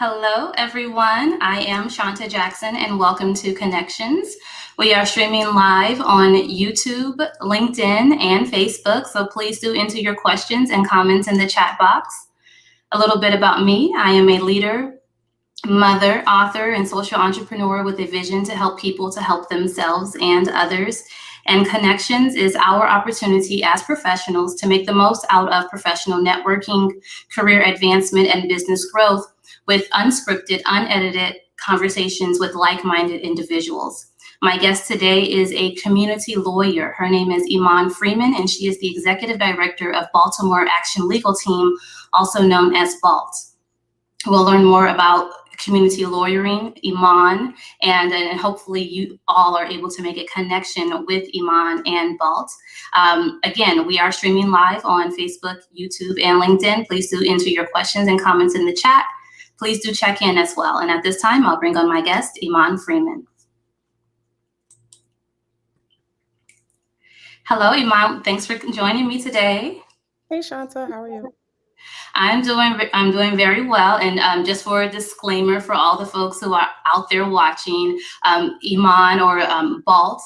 Hello, everyone. I am Shawnta Jackson, and welcome to Connections. We are streaming live on YouTube, LinkedIn, and Facebook, so please do enter your questions and comments in the chat box. A little bit about me. I am a leader, mother, author, and social entrepreneur with a vision to help people to help themselves and others. And Connections is our opportunity as professionals to make the most out of professional networking, career advancement, and business growth with unscripted, unedited conversations with like-minded individuals. My guest today is a community lawyer. Her name is Iman Freeman, and she is the executive director of Baltimore Action Legal Team, also known as BALT. We'll learn more about community lawyering, Iman, and hopefully you all are able to make a connection with Iman and BALT. Again, we are streaming live on Facebook, YouTube, and LinkedIn. Please do enter your questions and comments in the chat. Please do check in as well. And at this time, I'll bring on my guest, Iman Freeman. Hello, Iman. Thanks for joining me today. Hey, Shawnta, how are you? I'm doing very well. And just for a disclaimer for all the folks who are out there watching, Iman or BALT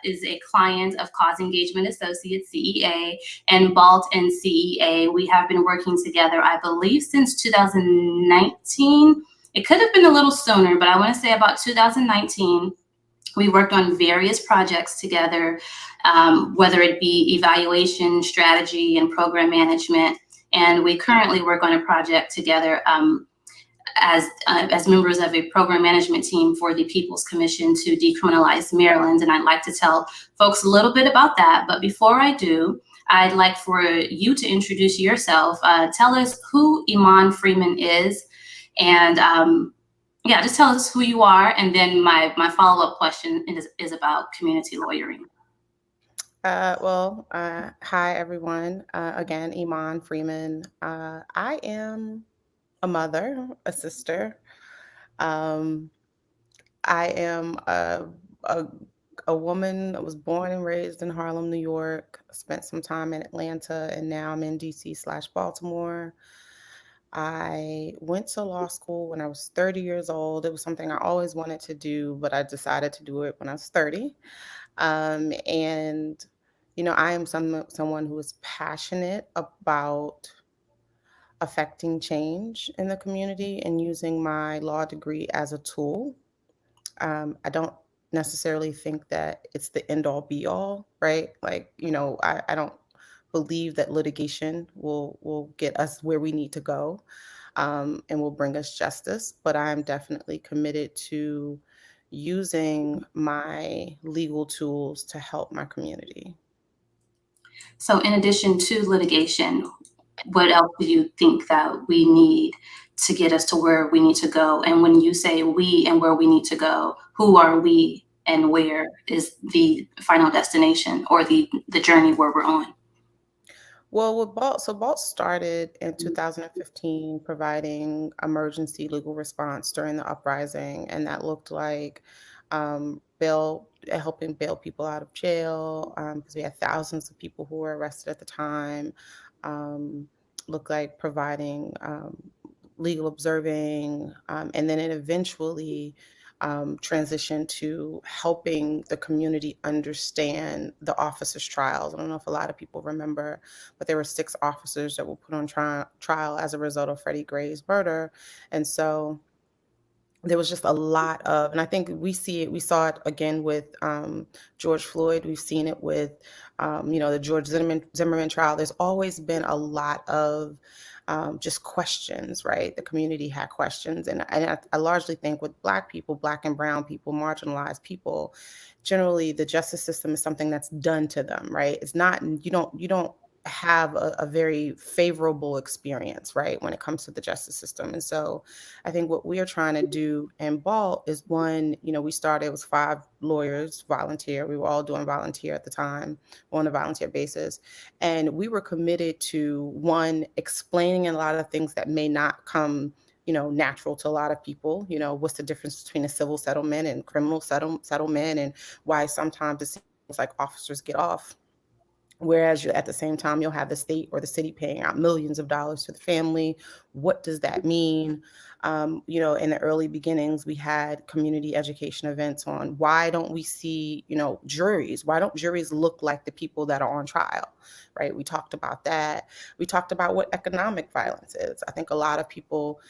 is a client of Cause Engagement Associates, CEA, and BALT and CEA. We have been working together, I believe, since 2019. It could have been a little sooner, but I want to say about 2019. We worked on various projects together, whether it be evaluation, strategy, and program management. And we currently work on a project together as members of a program management team for the People's Commission to Decriminalize Maryland. And I'd like to tell folks a little bit about that. But before I do, I'd like for you to introduce yourself. Tell us who Iman Freeman is. And yeah, just tell us who you are. And then my follow-up question is about community lawyering. Hi, everyone. Again, Iman Freeman. I am a mother, a sister. I am a woman that was born and raised in Harlem, New York, spent some time in Atlanta, and now I'm in DC/Baltimore. I went to law school when I was 30 years old. It was something I always wanted to do, but I decided to do it when I was 30. And I am someone who is passionate about affecting change in the community and using my law degree as a tool. I don't necessarily think that it's the end all be all, right? Like, I don't believe that litigation will get us where we need to go, and will bring us justice. But I'm definitely committed to using my legal tools to help my community. So in addition to litigation, what else do you think that we need to get us to where we need to go? And when you say we and where we need to go, who are we and where is the final destination or the journey where we're on? Well, with BALT started in 2015 providing emergency legal response during the uprising, and that looked like helping bail people out of jail, because we had thousands of people who were arrested at the time. Looked like providing legal observing, and then it eventually transition to helping the community understand the officers' trials. I don't know if a lot of people remember, but there were 6 officers that were put on trial as a result of Freddie Gray's murder. And so there was just a lot of, and I think we saw it again with George Floyd. We've seen it with, the George Zimmerman trial. There's always been a lot of just questions, right? The community had questions. And I largely think with Black people, Black and brown people, marginalized people, generally the justice system is something that's done to them, right? It's not, you don't have a very favorable experience, right, when it comes to the justice system. And so I think what we are trying to do in BALT is one, we started, it was 5 lawyers, volunteer. We were all doing volunteer at the time on a volunteer basis. And we were committed to, one, explaining a lot of things that may not come natural to a lot of people. What's the difference between a civil settlement and criminal settlement, and why sometimes it seems like officers get off. Whereas at the same time, you'll have the state or the city paying out millions of dollars to the family. What does that mean? In the early beginnings, we had community education events on why don't we see, juries? Why don't juries look like the people that are on trial, right? We talked about that. We talked about what economic violence is. I think a lot of people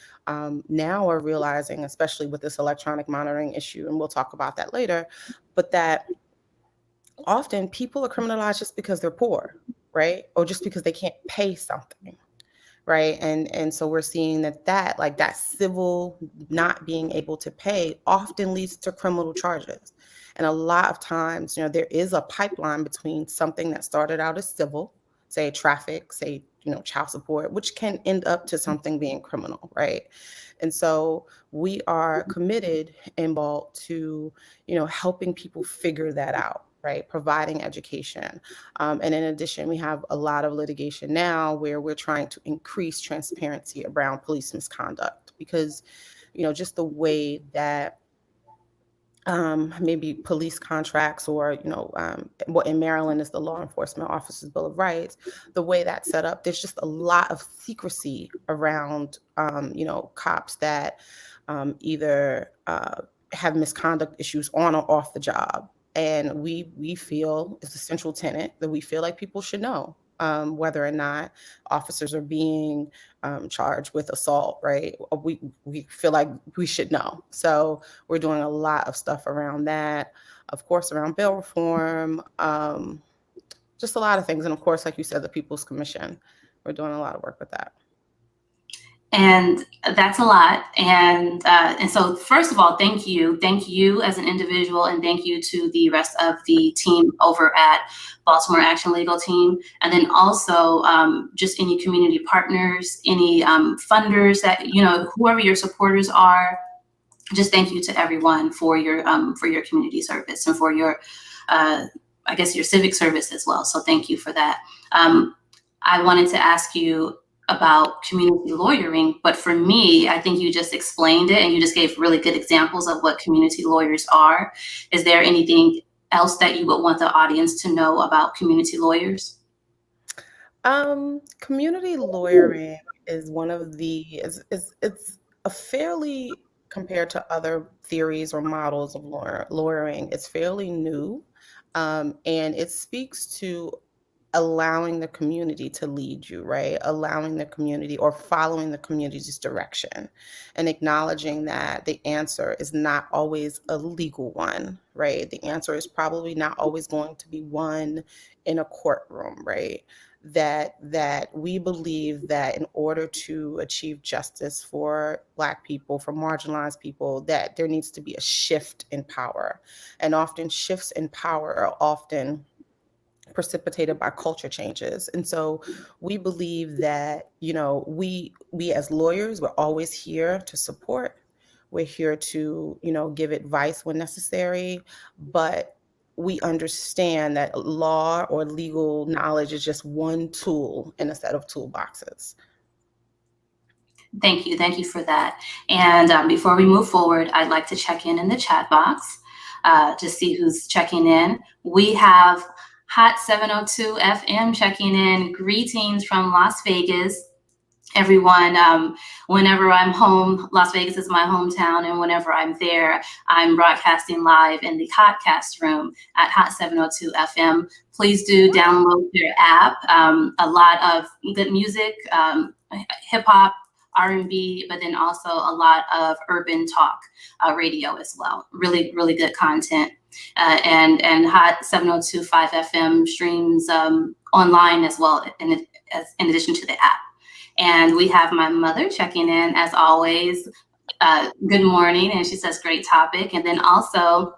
now are realizing, especially with this electronic monitoring issue, and we'll talk about that later, but that often people are criminalized just because they're poor, right? Or just because they can't pay something, right? And so we're seeing that like that civil not being able to pay often leads to criminal charges. And a lot of times, there is a pipeline between something that started out as civil, say traffic, say, child support, which can end up to something being criminal, right? And so we are committed in BALT to, helping people figure that out, right? Providing education. And in addition, we have a lot of litigation now where we're trying to increase transparency around police misconduct because, just the way that maybe police contracts or, what in Maryland is the Law Enforcement Officers Bill of Rights, the way that's set up, there's just a lot of secrecy around, cops that either have misconduct issues on or off the job. And we feel it's a central tenet that we feel like people should know whether or not officers are being charged with assault, right? We feel like we should know. So we're doing a lot of stuff around that, of course, around bail reform, just a lot of things. And of course, like you said, the People's Commission, we're doing a lot of work with that. And that's a lot. And so first of all, thank you as an individual, and thank you to the rest of the team over at Baltimore Action Legal Team. And then also just any community partners, any funders that, whoever your supporters are, just thank you to everyone for your community service and for your, I guess, your civic service as well. So thank you for that. I wanted to ask you about community lawyering, but for me, I think you just explained it and you just gave really good examples of what community lawyers are. Is there anything else that you would want the audience to know about community lawyers? Community lawyering is one of it's a fairly, compared to other theories or models of lawyering, it's fairly new. And it speaks to allowing the community to lead you, right? Allowing the community or following the community's direction and acknowledging that the answer is not always a legal one, right? The answer is probably not always going to be one in a courtroom, right? That we believe that in order to achieve justice for Black people, for marginalized people, that there needs to be a shift in power. And often shifts in power are often precipitated by culture changes. And so we believe that, we as lawyers, we're always here to support. We're here to, give advice when necessary, but we understand that law or legal knowledge is just one tool in a set of toolboxes. Thank you for that. And before we move forward, I'd like to check in the chat box to see who's checking in. We have Hot 702 FM checking in. Greetings from Las Vegas. Everyone, whenever I'm home, Las Vegas is my hometown, and whenever I'm there, I'm broadcasting live in the podcast room at Hot 702 FM. Please do download their app. A lot of good music, hip hop, R&B, but then also a lot of urban talk radio as well. Really, really good content. And Hot 702.5 FM streams online as well, in addition to the app. And we have my mother checking in as always. Good morning, and she says great topic. And then also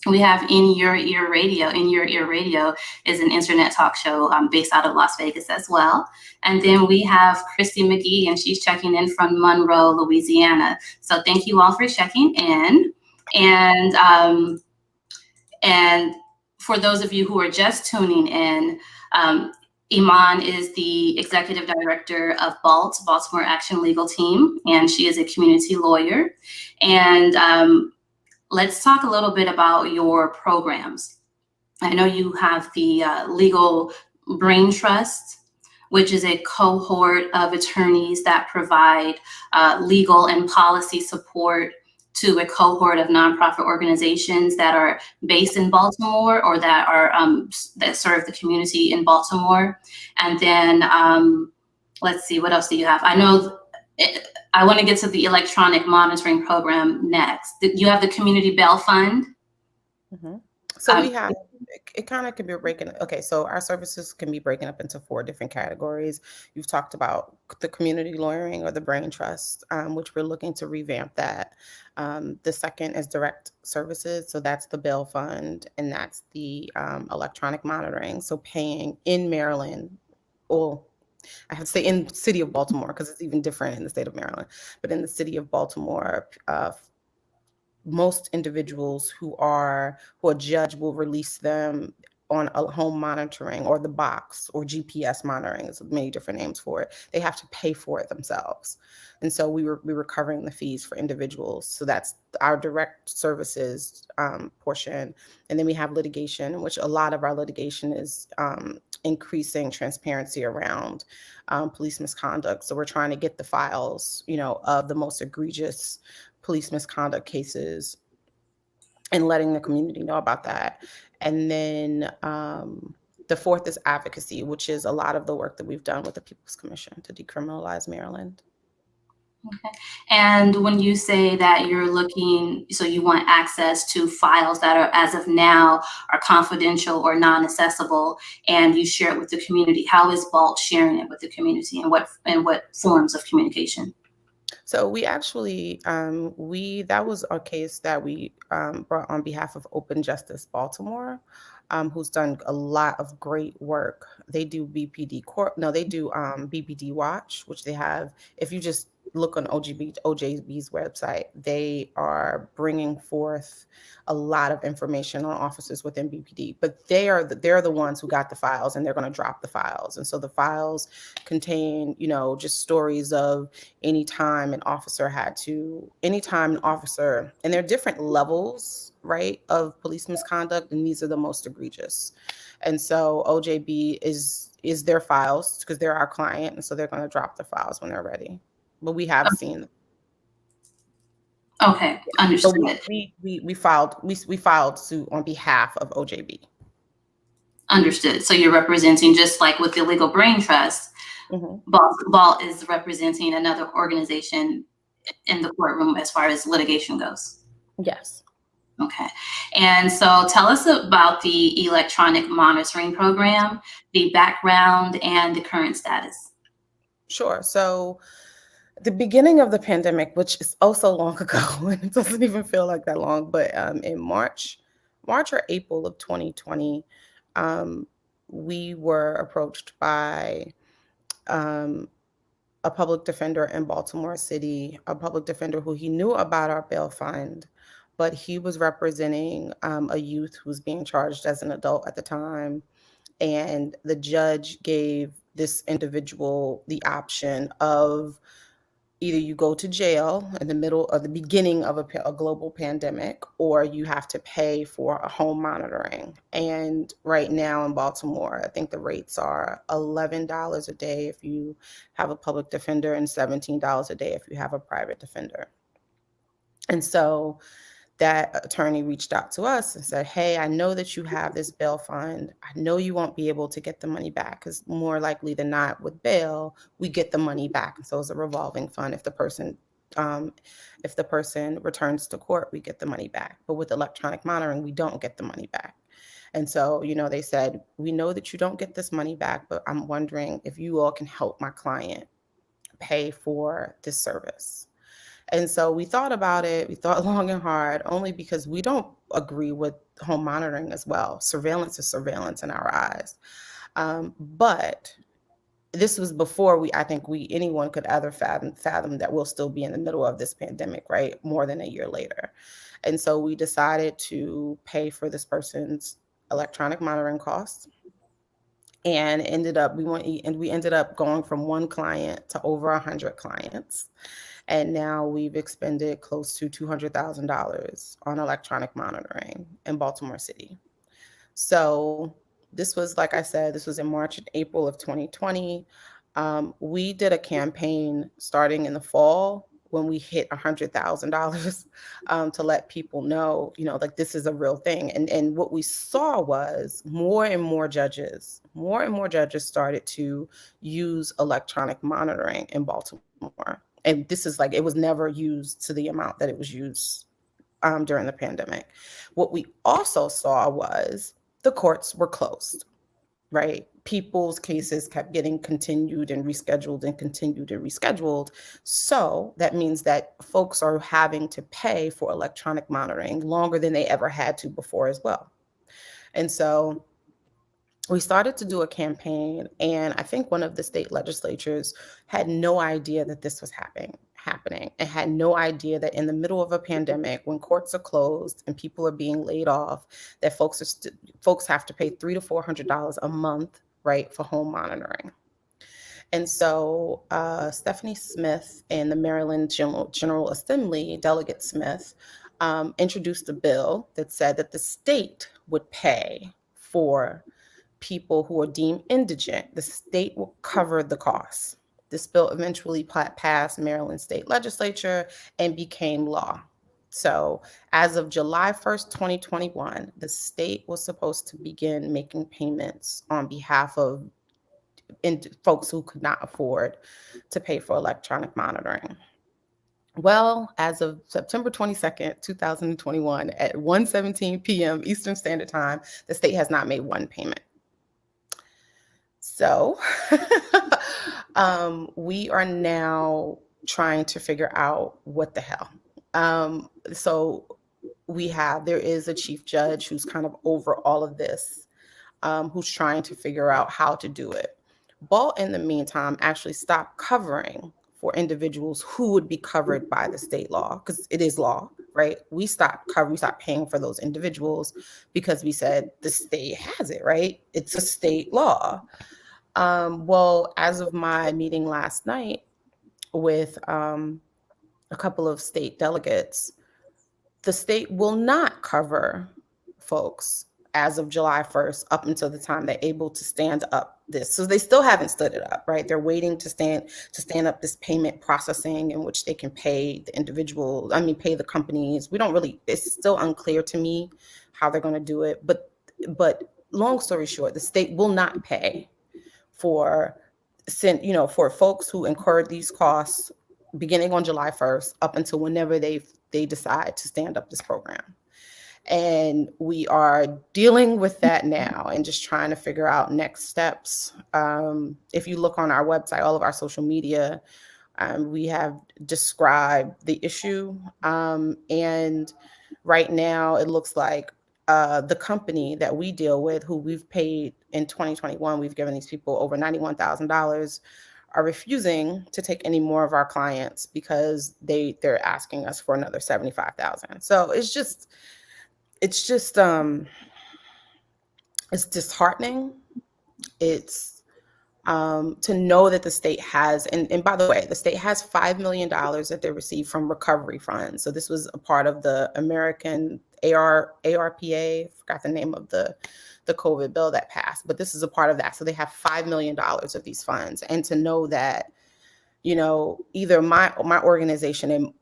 we have In Your Ear Radio. In Your Ear Radio is an internet talk show based out of Las Vegas as well. And then we have Christy McGee, and she's checking in from Monroe, Louisiana. So thank you all for checking in. And for those of you who are just tuning in, Iman is the executive director of BALT, Baltimore Action Legal Team, and she is a community lawyer. And let's talk a little bit about your programs. I know you have the legal Brain Trust, which is a cohort of attorneys that provide legal and policy support to a cohort of nonprofit organizations that are based in Baltimore or that are that serve the community in Baltimore. And then let's see, what else do you have? I know I want to get to the electronic monitoring program next. You have the Community Bail Fund. Mm-hmm. So we have, it kind of can be breaking. Okay, so our services can be broken up into 4 different categories. You've talked about the community lawyering or the brain trust, which we're looking to revamp that. The second is direct services. So that's the bail fund, and that's the electronic monitoring. So paying in Maryland, or I have to say in the city of Baltimore, because it's even different in the state of Maryland, but in the city of Baltimore, most individuals who a judge will release them on a home monitoring or the box or GPS monitoring, there's many different names for it. They have to pay for it themselves. And so we were covering the fees for individuals. So that's our direct services portion. And then we have litigation, in which a lot of our litigation is increasing transparency around police misconduct. So we're trying to get the files, of the most egregious police misconduct cases and letting the community know about that. And then the fourth is advocacy, which is a lot of the work that we've done with the People's Commission to decriminalize Maryland. Okay. And when you say that you're looking, so you want access to files that are, as of now, are confidential or non-accessible, and you share it with the community, how is BALT sharing it with the community, and what forms of communication? So we actually, that was a case that we brought on behalf of Open Justice Baltimore, who's done a lot of great work. They do they do BPD Watch, which they have. If you just look on OJB's website, they are bringing forth a lot of information on officers within BPD, but they're the ones who got the files, and they're going to drop the files. And so the files contain, just stories of anytime an officer, and there are different levels, right, of police misconduct, and these are the most egregious. And so OJB is their files, because they're our client, and so they're going to drop the files when they're ready. But we have seen. Okay, understood. So we filed suit on behalf of OJB. Understood. So you're representing, just like with the Legal Brain Trust, BALT is representing another organization in the courtroom as far as litigation goes. Yes. Okay. And so tell us about the electronic monitoring program, the background, and the current status. Sure. So the beginning of the pandemic, which is oh so long ago, and it doesn't even feel like that long, but in March or April of 2020, we were approached by a public defender in Baltimore City, a public defender who he knew about our bail fund, but he was representing a youth who was being charged as an adult at the time. And the judge gave this individual the option of either you go to jail in the middle of the beginning of a global pandemic, or you have to pay for a home monitoring. And right now in Baltimore, I think the rates are $11 a day if you have a public defender, and $17 a day if you have a private defender. And so that attorney reached out to us and said, hey, I know that you have this bail fund. I know you won't be able to get the money back, because more likely than not with bail, we get the money back. And so it's a revolving fund. If the person returns to court, we get the money back. But with electronic monitoring, we don't get the money back. And so, they said, we know that you don't get this money back, but I'm wondering if you all can help my client pay for this service. And so we thought about it. We thought long and hard, only because we don't agree with home monitoring as well. Surveillance is surveillance in our eyes. But this was before anyone could ever fathom that we'll still be in the middle of this pandemic, right? More than a year later. And so we decided to pay for this person's electronic monitoring costs. And we ended up going from one client to over 100 clients. And now we've expended close to $200,000 on electronic monitoring in Baltimore City. So This was, like I said, this was in March and April of 2020. We did a campaign starting in the fall when we hit $100,000 to let people know, like this is a real thing. And what we saw was more and more judges started to use electronic monitoring in Baltimore. And this is like, it was never used to the amount that it was used during the pandemic. What we also saw was the courts were closed, right? People's cases kept getting continued and rescheduled and continued and rescheduled. So that means that folks are having to pay for electronic monitoring longer than they ever had to before as well. And so we started to do a campaign, and I think one of the state legislatures had no idea that this was happening, and had no idea that in the middle of a pandemic, when courts are closed and people are being laid off, that folks have to pay $300 to $400 a month, right, for home monitoring. And so Stephanie Smith and the Maryland General Assembly, Delegate Smith, introduced a bill that said that the state would pay for people who are deemed indigent. The state will cover the costs. This bill eventually passed Maryland State Legislature and became law. So, as of July 1st, 2021, the state was supposed to begin making payments on behalf of folks who could not afford to pay for electronic monitoring. Well, as of September 22nd, 2021, at 1:17 p.m. Eastern Standard Time, the state has not made one payment. So we are now trying to figure out what the hell. So there is a chief judge who's kind of over all of this, who's trying to figure out how to do it. BALT, in the meantime, actually stopped covering for individuals who would be covered by the state law, because it is law, right? We stopped paying for those individuals because we said the state has it, right? It's a state law. Well, as of my meeting last night with a couple of state delegates, the state will not cover folks as of July 1st up until the time they're able to stand up this. So they still haven't stood it up, right? They're waiting to stand up this payment processing in which they can pay the individuals, pay the companies. It's still unclear to me how they're going to do it. But long story short, the state will not pay for for folks who incurred these costs beginning on July 1st up until whenever they decide to stand up this program. And we are dealing with that now and just trying to figure out next steps. If you look on our website, all of our social media, we have described the issue. And right now it looks like the company that we deal with, who we've paid in 2021, we've given these people over $91,000, are refusing to take any more of our clients because they're asking us for another $75,000. So it's disheartening. It's to know that the state has, and by the way, the state has $5 million that they received from recovery funds. So this was a part of the American ARPA, forgot the name of the COVID bill that passed, but this is a part of that. So they have $5 million of these funds. And to know that, either my organization and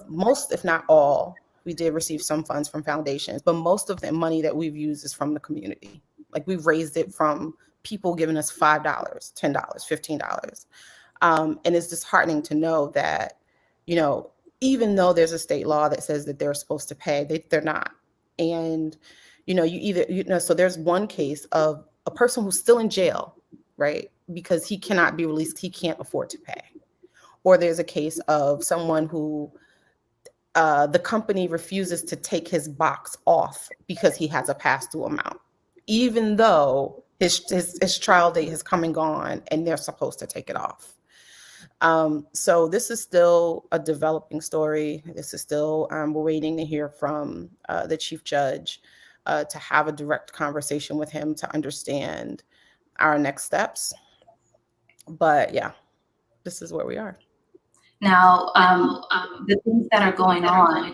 most, if not all, we did receive some funds from foundations, but most of the money that we've used is from the community. Like, we've raised it from people giving us $5, $10, $15. And it's disheartening to know that, even though there's a state law that says that they're supposed to pay, they're not. And, so there's one case of a person who's still in jail, right? Because he cannot be released. He can't afford to pay. Or there's a case of someone who the company refuses to take his box off because he has a past due amount, even though his trial date has come and gone and they're supposed to take it off. So this is still a developing story. This is still, we're waiting to hear from the chief judge to have a direct conversation with him to understand our next steps. But yeah, this is where we are. Now, the things that are going on.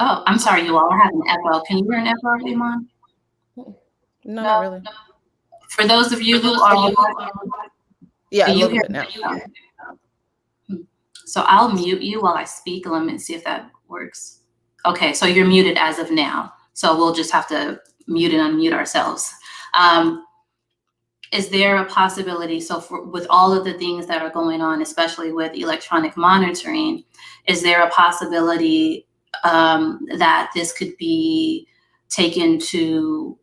Oh, I'm sorry, you all are having an echo. Can you hear an echo, Iman? No, not really. For those of you who are, Yeah, do a you little hear bit now. me? So I'll mute you while I speak. Let me see if that works. Okay, so you're muted as of now. So we'll just have to mute and unmute ourselves. Um, is there a possibility, so with all of the things that are going on, especially with electronic monitoring, is there a possibility that this could be taken to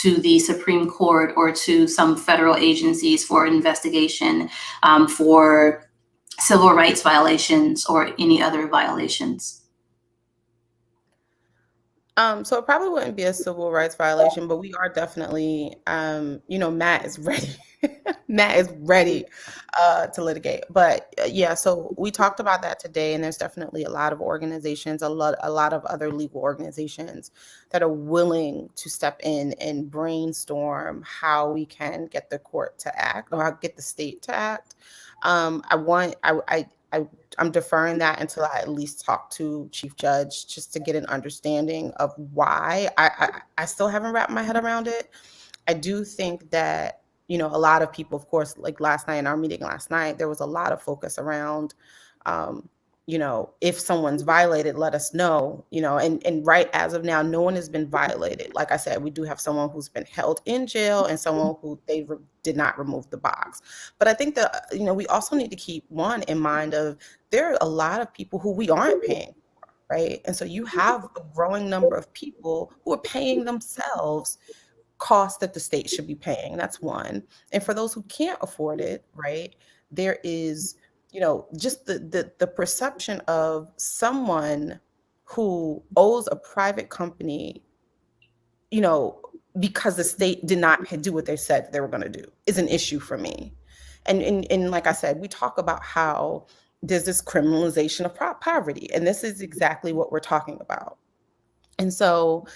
the Supreme Court or to some federal agencies for investigation for civil rights violations or any other violations? So it probably wouldn't be a civil rights violation, but we are definitely, Matt is ready. Matt is ready to litigate. But yeah, so we talked about that today, and there's definitely a lot of organizations, a lot of other legal organizations that are willing to step in and brainstorm how we can get the court to act or how get the state to act. I'm deferring that until I at least talk to Chief Judge just to get an understanding of why. I still haven't wrapped my head around it. I do think that, a lot of people, of course, like last night in our meeting last night, there was a lot of focus around, um, if someone's violated, let us know, and right as of now, no one has been violated. Like I said, we do have someone who's been held in jail and someone who did not remove the box. But I think that, we also need to keep one in mind of there are a lot of people who we aren't paying, right? And so you have a growing number of people who are paying themselves costs that the state should be paying. That's one. And for those who can't afford it, right, there is, just the perception of someone who owes a private company, you know, because the state did not do what they said they were going to do is an issue for me. And like I said, we talk about how there's this criminalization of poverty, and this is exactly what we're talking about. And so,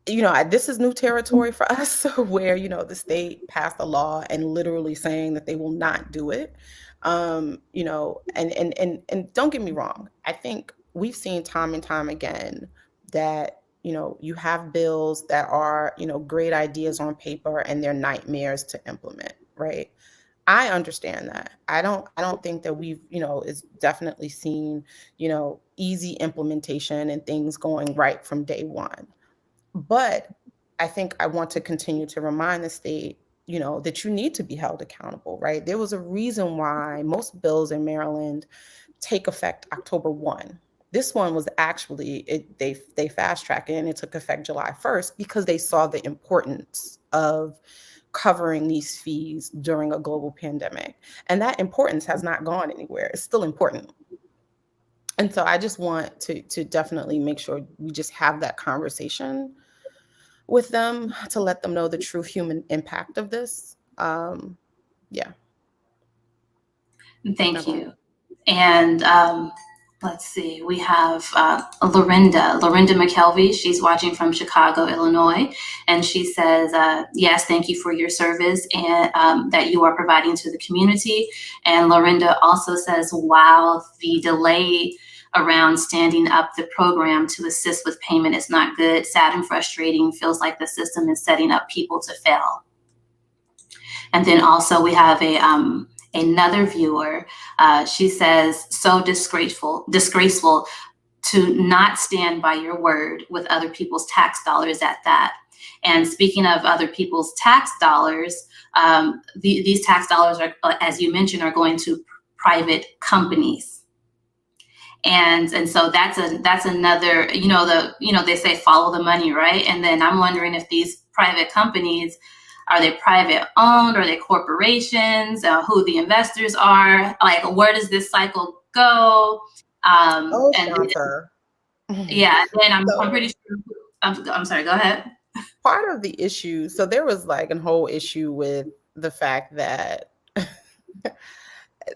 this is new territory for us where, the state passed a law and literally saying that they will not do it. And don't get me wrong. I think we've seen time and time again that, you have bills that are, great ideas on paper and they're nightmares to implement, right? I understand that. I don't think that we've, is definitely seen, easy implementation and things going right from day one. But I think I want to continue to remind the state, that you need to be held accountable, right? There was a reason why most bills in Maryland take effect October 1. This one was actually they fast tracked it and it took effect July 1st because they saw the importance of covering these fees during a global pandemic. And that importance has not gone anywhere. It's still important. And so I just want to definitely make sure we just have that conversation with them to let them know the true human impact of this. Yeah. Thank Okay. you. And let's see, we have Lorinda McKelvey. She's watching from Chicago, Illinois. And she says, yes, thank you for your service and that you are providing to the community. And Lorinda also says, wow, the delay around standing up the program to assist with payment is not good, sad and frustrating, feels like the system is setting up people to fail. And then also we have another viewer. She says, so disgraceful to not stand by your word with other people's tax dollars at that. And speaking of other people's tax dollars, these tax dollars are, as you mentioned, are going to private companies. And so that's another, they say follow the money, right? And then I'm wondering if these private companies, are they private owned? Are they corporations? Who the investors are? Like, where does this cycle go? Oh, And Shawnta. yeah, and then I'm So pretty sure. I'm sorry. Go ahead. part of the issue, so there was like a whole issue with the fact that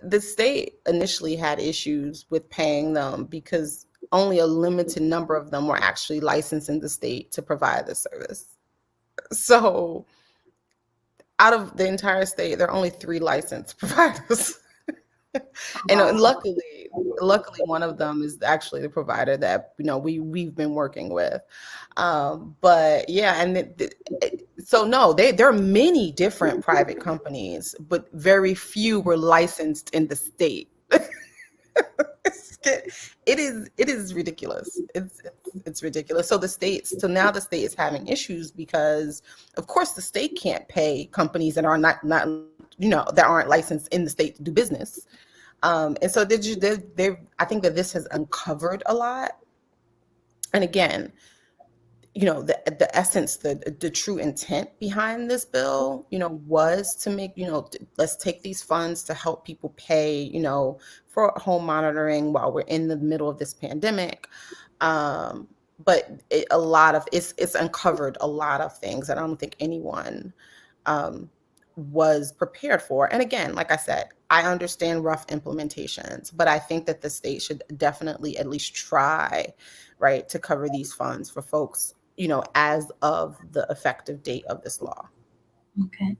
the state initially had issues with paying them because only a limited number of them were actually licensed in the state to provide the service. So out of the entire state, there are only 3 licensed providers. And Wow. luckily, luckily one of them is actually the provider that we've been working with. But yeah, and so no, there are many different private companies, but very few were licensed in the state. It is ridiculous. It's ridiculous. So now the state is having issues because, of course, the state can't pay companies that are not that aren't licensed in the state to do business. And so I think that this has uncovered a lot. And again, the essence, the true intent behind this bill, was to make, let's take these funds to help people pay, for home monitoring while we're in the middle of this pandemic. But a lot of it's uncovered a lot of things that I don't think anyone um, was prepared for. And again, like I said, I understand rough implementations, but I think that the state should definitely at least try, right, to cover these funds for folks, as of the effective date of this law. Okay.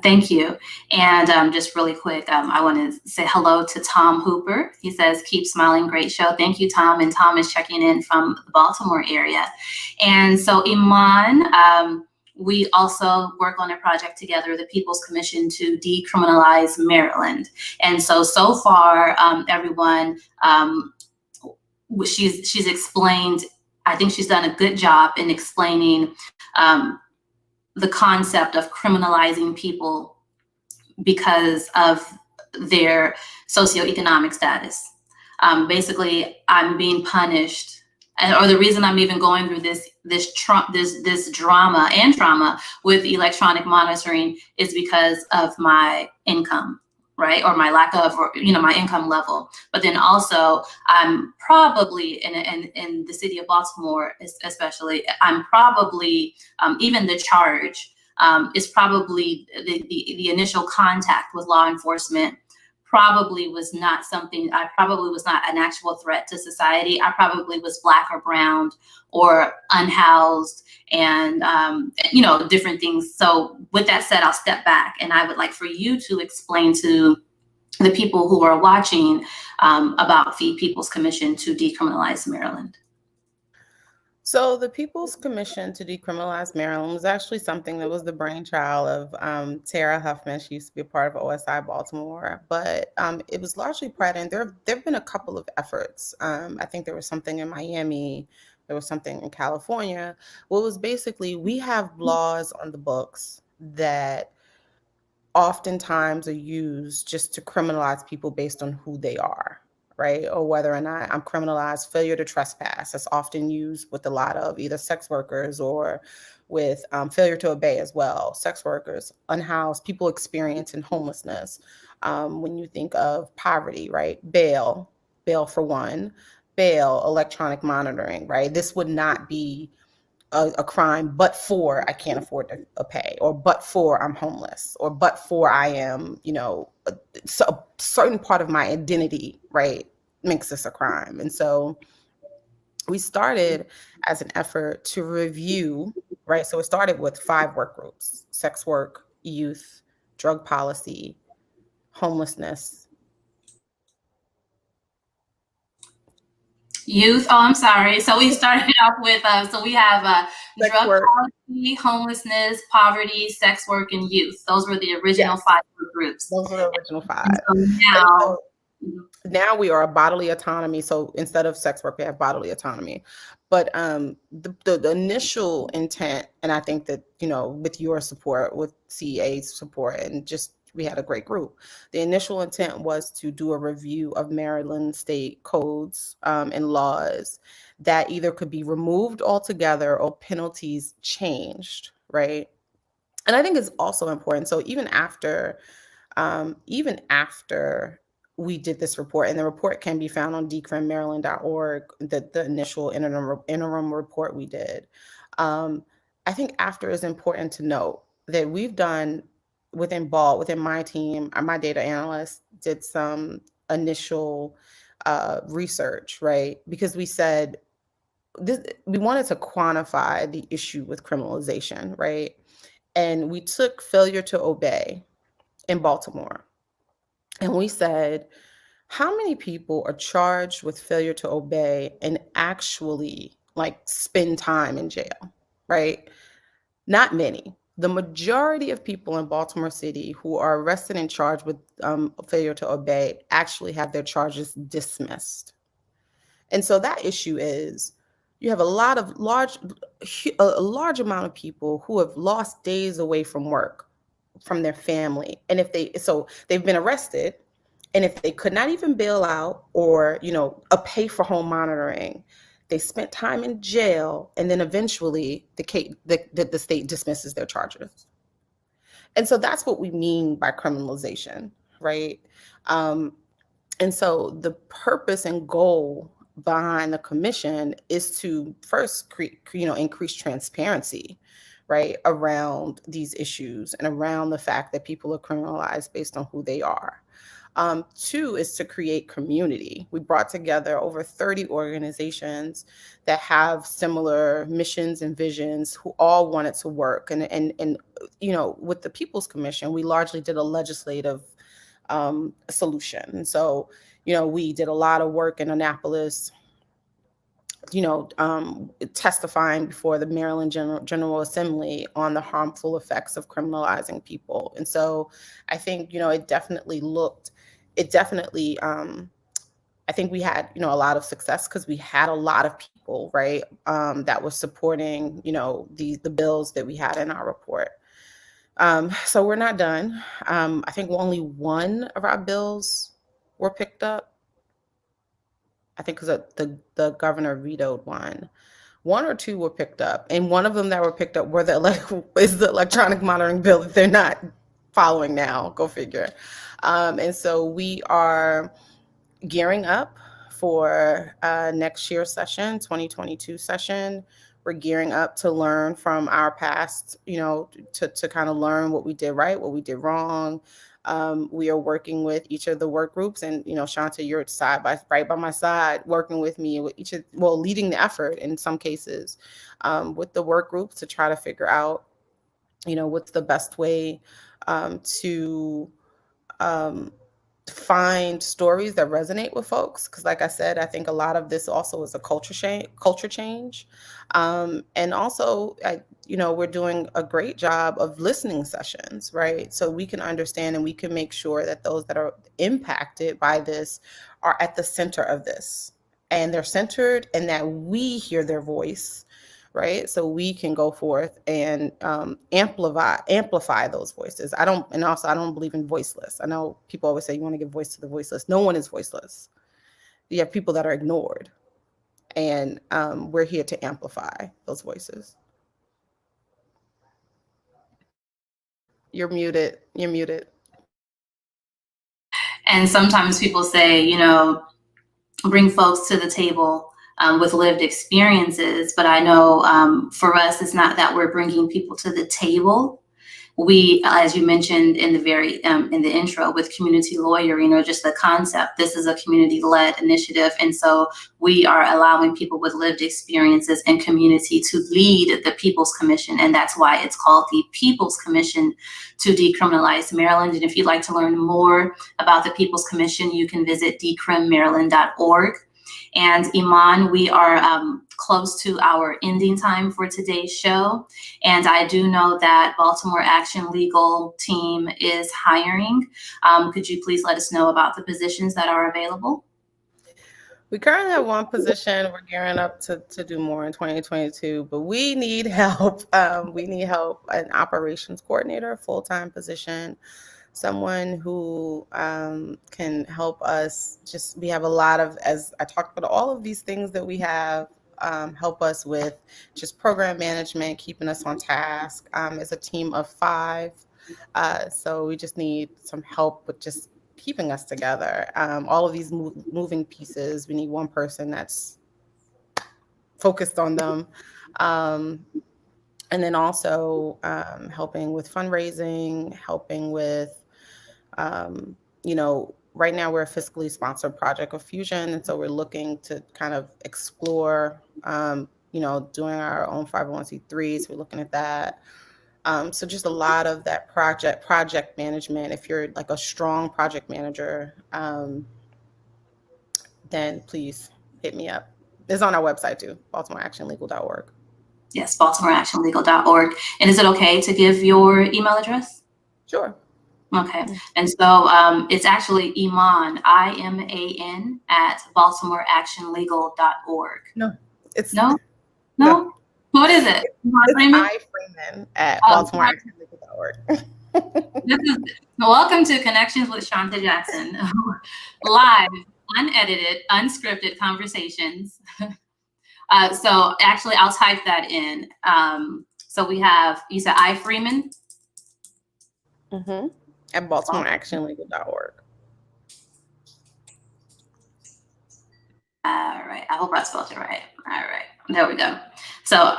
Thank you. And just really quick, I want to say hello to Tom Hooper. He says, keep smiling, great show. Thank you, Tom. And Tom is checking in from the Baltimore area. And so, Iman, we also work on a project together, the People's Commission to Decriminalize Maryland. And so far, everyone, she's explained, I think she's done a good job in explaining the concept of criminalizing people because of their socioeconomic status. Basically, I'm being punished, or the reason I'm even going through this drama and trauma with electronic monitoring is because of my income, right, or my lack of, or my income level. But then also, I'm probably in the city of Baltimore, especially, I'm probably even the charge is probably the initial contact with law enforcement probably was not something, I probably was not an actual threat to society. I probably was Black or brown or unhoused and, different things. So with that said, I'll step back and I would like for you to explain to the people who are watching about the People's Commission to Decriminalize Maryland. So the People's Commission to Decriminalize Maryland was actually something that was the brainchild of Tara Huffman. She used to be a part of OSI Baltimore, but it was largely part, and there have been a couple of efforts. I think there was something in Miami, there was something in California. Well, it was basically, we have laws on the books that oftentimes are used just to criminalize people based on who they are, right? Or whether or not I'm criminalized failure to trespass. That's often used with a lot of either sex workers or with failure to obey as well. Sex workers, unhoused, people experiencing homelessness. When you think of poverty, right? Bail for one, bail, electronic monitoring, right? This would not be a crime, but for I can't afford to pay, or but for I'm homeless, or but for I am, so a certain part of my identity, right, makes this a crime. And so we started as an effort to review, right? So it started with 5 work groups: sex work, youth, drug policy, homelessness. Youth, oh, I'm sorry. So we started off with, so we have Sex drug work. policy, homelessness, poverty, sex work, and youth. Those were the original Yes, 5 groups. those were the original And 5. so And now, so now we are a bodily autonomy. So instead of sex work, we have bodily autonomy. But the initial intent, and I think that, with your support, with CEA's support, and just we had a great group. The initial intent was to do a review of Maryland state codes and laws that either could be removed altogether or penalties changed, right? And I think it's also important. So even after we did this report, and the report can be found on decrimmaryland.org, the initial interim report we did. I think after is important to note that we've done within BALT, within my team, my data analyst did some initial research, right? Because we said we wanted to quantify the issue with criminalization, right? And we took failure to obey in Baltimore. And we said, how many people are charged with failure to obey and actually like spend time in jail, right? Not many. The majority of people in Baltimore City who are arrested and charged with failure to obey actually have their charges dismissed. And so that issue is you have a large amount of people who have lost days away from work, from their family. And if they've been arrested, and if they could not even bail out or, a pay for home monitoring, they spent time in jail, and then eventually the state dismisses their charges. And so that's what we mean by criminalization, right? Um, and so the purpose and goal behind the commission is to first increase transparency, right, around these issues and around the fact that people are criminalized based on who they are. Two is to create community. We brought together over 30 organizations that have similar missions and visions who all wanted to work. And with the People's Commission, we largely did a legislative solution. And so, we did a lot of work in Annapolis, testifying before the Maryland General Assembly on the harmful effects of criminalizing people. And so I think, it definitely, I think we had, a lot of success because we had a lot of people, right, that were supporting, the bills that we had in our report. So we're not done. I think only one of our bills were picked up. I think because the governor vetoed one. One or two were picked up, and one of them that were picked up is the electronic monitoring bill that they're not following now. Go figure. And so we are gearing up for next year's session, 2022 session. We're gearing up to learn from our past, to kind of learn what we did right, what we did wrong. We are working with each of the work groups, and Shawnta, you're right by my side, working with me with leading the effort in some cases, with the work groups to try to figure out, what's the best way to find stories that resonate with folks, because like I said, I think a lot of this also is a culture change. And also, we're doing a great job of listening sessions, right? So we can understand and we can make sure that those that are impacted by this are at the center of this, and they're centered, and that we hear their voice, right? So we can go forth and amplify those voices. I don't believe in voiceless. I know people always say you want to give voice to the voiceless. No one is voiceless. You have people that are ignored, and we're here to amplify those voices. You're muted. You're muted. And sometimes people say, bring folks to the table with lived experiences. But I know for us, it's not that we're bringing people to the table. We, as you mentioned in the intro with community lawyer, just the concept, this is a community-led initiative. And so we are allowing people with lived experiences and community to lead the People's Commission. And that's why it's called the People's Commission to Decriminalize Maryland. And if you'd like to learn more about the People's Commission, you can visit decrimmaryland.org. And Iman, we are close to our ending time for today's show. And I do know that Baltimore Action Legal Team is hiring. Could you please let us know about the positions that are available? We currently have one position. We're gearing up to do more in 2022, but we need help. We need help, an operations coordinator, a full-time position, someone who can help us. We have a lot of, as I talked about, all of these things that we have, help us with just program management, keeping us on task. It's a team of 5. So we just need some help with just keeping us together. All of these moving pieces, we need one person that's focused on them. And then also helping with fundraising, helping with, right now we're a fiscally sponsored project of Fusion. And so we're looking to kind of explore, doing our own 501c3s. We're looking at that. So just a lot of that project management. If you're like a strong project manager, then please hit me up. It's on our website too, baltimoreactionlegal.org. Yes, baltimoreactionlegal.org. And is it okay to give your email address? Sure. Okay. And so it's actually Iman, IMAN, at baltimoreactionlegal.org. No, it's No? no. What is it? It's Freeman? Freeman at baltimoreactionlegal.org. Welcome to Connections with Shawnta Jackson. Live, unedited, unscripted conversations. So actually, I'll type that in. So we have, you said I Freeman? At baltimoreactionlegal.org. All right. I hope I spelled it right. All right. There we go. So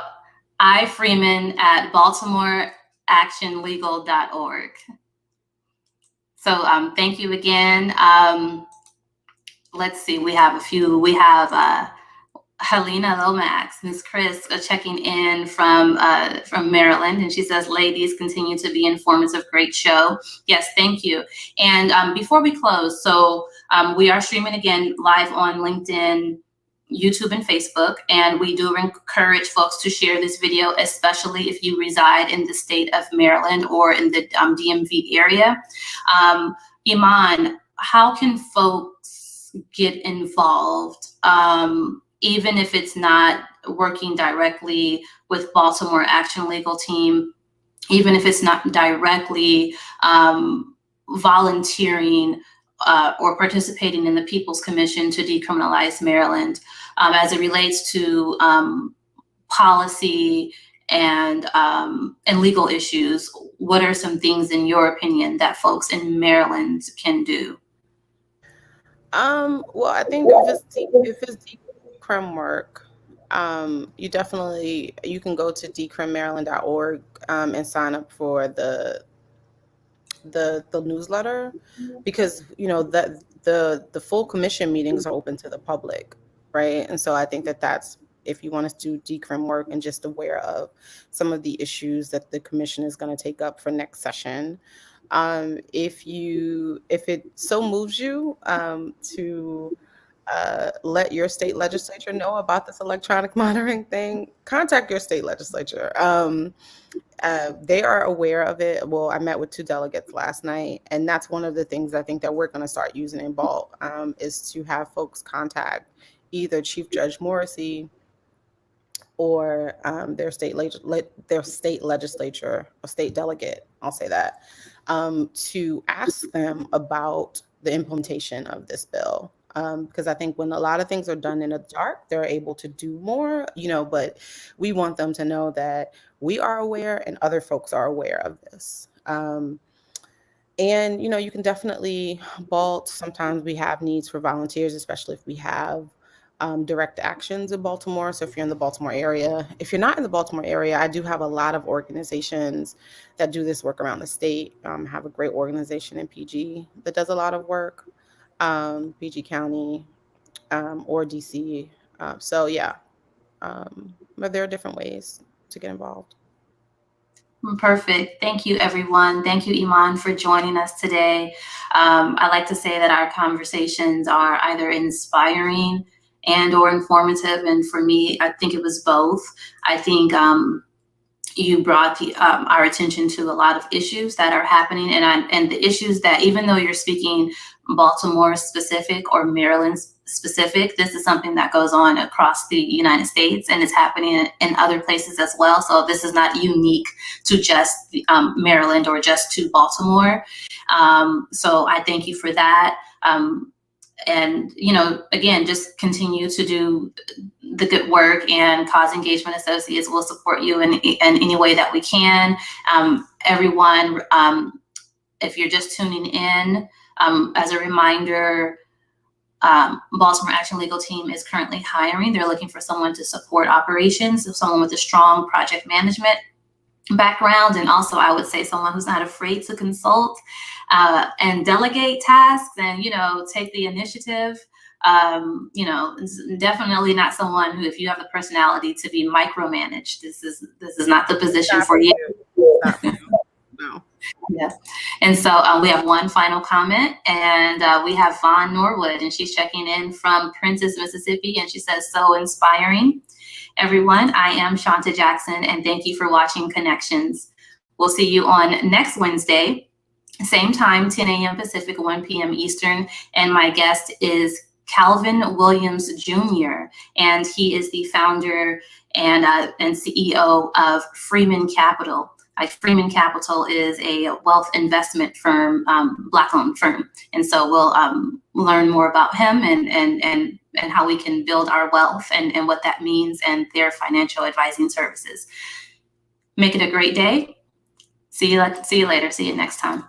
I Freeman at baltimoreactionlegal.org. So thank you again. Let's see. We have a few. We have Helena Lomax, Miss Chris, checking in from Maryland, and she says, "Ladies, continue to be informative. Great show." Yes, thank you. And before we close, so we are streaming again live on LinkedIn, YouTube, and Facebook, and we do encourage folks to share this video, especially if you reside in the state of Maryland or in the DMV area. Iman, how can folks get involved? Even if it's not working directly with Baltimore Action Legal Team, even if it's not directly volunteering or participating in the People's Commission to Decriminalize Maryland, as it relates to policy and legal issues, what are some things, in your opinion, that folks in Maryland can do? Well, I think if it's decrim work, you can go to decrimmaryland.org and sign up for the newsletter, because that the full commission meetings are open to the public, right? And so I think that's, if you want to do decrim work and just aware of some of the issues that the commission is going to take up for next session. If it so moves you to let your state legislature know about this electronic monitoring thing, contact your state legislature. They are aware of it. Well, I met with 2 delegates last night, and that's one of the things I think that we're going to start using in BALT, is to have folks contact either Chief Judge Morrissey or their state legislature or state delegate, I'll say that, to ask them about the implementation of this bill. Because I think when a lot of things are done in the dark, they're able to do more, but we want them to know that we are aware and other folks are aware of this. And, you can definitely BALT. Sometimes we have needs for volunteers, especially if we have direct actions in Baltimore. So if you're in the Baltimore area, if you're not in the Baltimore area, I do have a lot of organizations that do this work around the state. I have a great organization in PG that does a lot of work, PG County or DC. So yeah, but there are different ways to get involved. Perfect. Thank you, everyone. Thank you, Iman, for joining us today. I like to say that our conversations are either inspiring and or informative. And for me, I think it was both. I think you brought our attention to a lot of issues that are happening, and the issues that, even though you're speaking Baltimore specific or Maryland specific, this is something that goes on across the United States, and it's happening in other places as well. So this is not unique to just Maryland or just to Baltimore. So I thank you for that. And, again, just continue to do the good work, and Cause Engagement Associates will support you in any way that we can. Everyone, if you're just tuning in, as a reminder, Baltimore Action Legal Team is currently hiring. They're looking for someone to support operations, so someone with a strong project management background, and also I would say someone who's not afraid to consult and delegate tasks and take the initiative. Definitely not someone who, if you have the personality to be micromanaged, this is not the position for you. No. Yeah. And so we have one final comment, and we have Vaughn Norwood, and she's checking in from Prentice, Mississippi, and she says, so inspiring. Everyone, I am Shawnta Jackson, and thank you for watching Connections. We'll see you on next Wednesday, same time, 10 a.m. Pacific, 1 p.m. Eastern, and my guest is Calvin Williams Jr., and he is the founder and CEO of Freeman Capital. Freeman Capital is a wealth investment firm, Black-owned firm, and so we'll learn more about him and how we can build our wealth and what that means and their financial advising services. Make it a great day. See you later. See you next time.